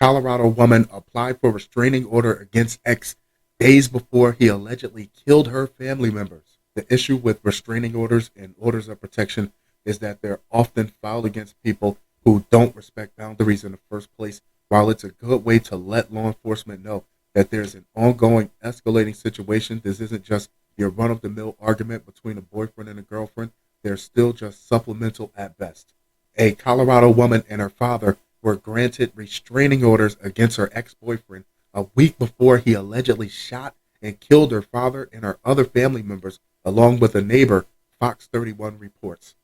Colorado woman applied for restraining order against ex days before he allegedly killed her family members. The issue with restraining orders and orders of protection is that they're often filed against people who don't respect boundaries in the first place. While it's a good way to let law enforcement know that there's an ongoing escalating situation, this isn't just your run of the mill argument between a boyfriend and a girlfriend. They're still just supplemental at best. A Colorado woman and her father were granted restraining orders against her ex-boyfriend a week before he allegedly shot and killed her father and her other family members, along with a neighbor, Fox 31 reports.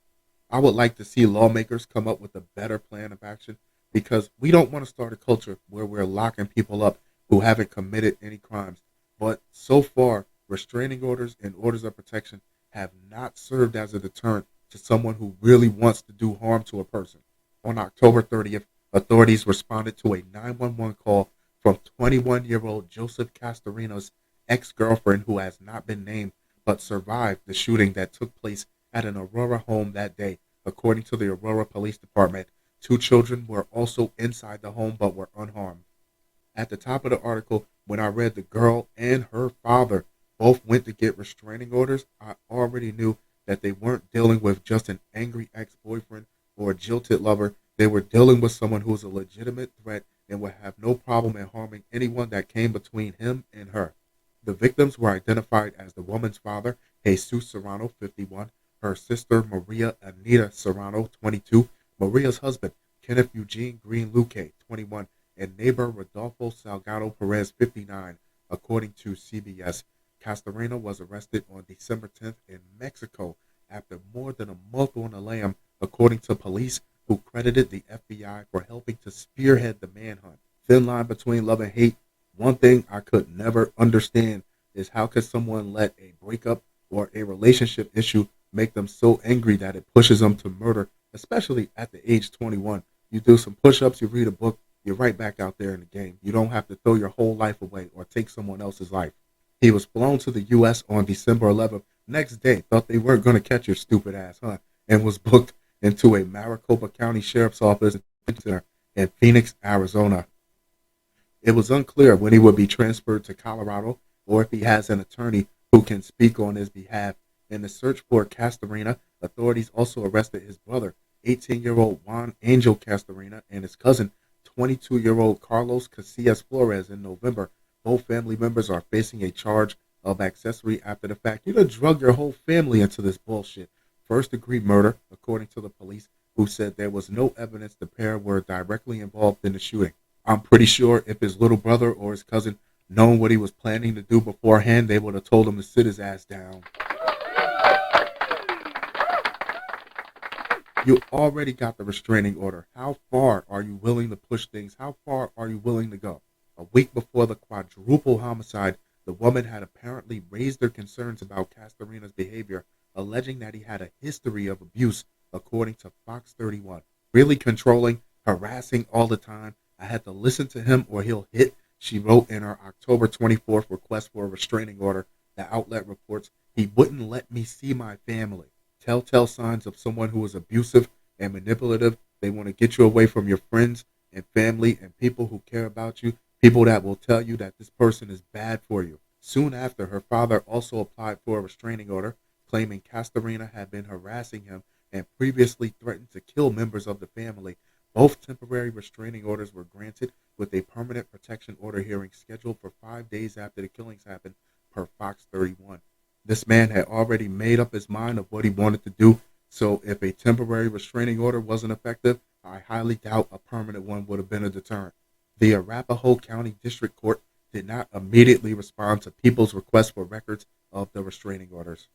I would like to see lawmakers come up with a better plan of action because we don't want to start a culture where we're locking people up who haven't committed any crimes. But so far, restraining orders and orders of protection have not served as a deterrent to someone who really wants to do harm to a person. On October 30th, authorities responded to a 911 call from 21-year-old Joseph Castorena's ex-girlfriend who has not been named but survived the shooting that took place at an Aurora home that day. According to the Aurora Police Department, 2 children were also inside the home but were unharmed. At the top of the article, when I read the girl and her father both went to get restraining orders, I already knew that they weren't dealing with just an angry ex-boyfriend or a jilted lover. They were dealing with someone who was a legitimate threat and would have no problem in harming anyone that came between him and her. The victims were identified as the woman's father, Jesus Serrano, 51, her sister, Maria Anita Serrano, 22, Maria's husband, Kenneth Eugene Green Luque, 21, and neighbor Rodolfo Salgado Perez, 59, according to CBS. Castorena was arrested on December 10th in Mexico after more than a month on the lam, according to police who credited the FBI for helping to spearhead the manhunt. Thin line between love and hate. One thing I could never understand is how could someone let a breakup or a relationship issue make them so angry that it pushes them to murder, especially at the age 21. You do some push-ups, you read a book, you're right back out there in the game. You don't have to throw your whole life away or take someone else's life. He was flown to the U.S. on December 11th. Next day, thought they weren't going to catch your stupid ass, huh? And was booked into a Maricopa County Sheriff's Office in Phoenix, Arizona. It was unclear when he would be transferred to Colorado or if he has an attorney who can speak on his behalf. In the search for Castorena, authorities also arrested his brother, 18-year-old Juan Angel Castorena, and his cousin, 22-year-old Carlos Casillas Flores in November. Both family members are facing a charge of accessory after the fact. You done drug your whole family into this bullshit. First-degree murder, according to the police, who said there was no evidence the pair were directly involved in the shooting. I'm pretty sure if his little brother or his cousin known what he was planning to do beforehand, they would have told him to sit his ass down. You already got the restraining order. How far are you willing to push things? How far are you willing to go? A week before the quadruple homicide, the woman had apparently raised her concerns about Castorena's behavior, alleging that he had a history of abuse, according to Fox 31. Really controlling, harassing all the time. I had to listen to him or he'll hit, she wrote in her October 24th request for a restraining order. The outlet reports, he wouldn't let me see my family. Telltale signs of someone who is abusive and manipulative. They want to get you away from your friends and family and people who care about you, people that will tell you that this person is bad for you. Soon after, her father also applied for a restraining order, claiming Castorena had been harassing him and previously threatened to kill members of the family. Both temporary restraining orders were granted, with a permanent protection order hearing scheduled for 5 days after the killings happened, per Fox 31. This man had already made up his mind of what he wanted to do, so if a temporary restraining order wasn't effective, I highly doubt a permanent one would have been a deterrent. The Arapahoe County District Court did not immediately respond to people's request for records of the restraining orders.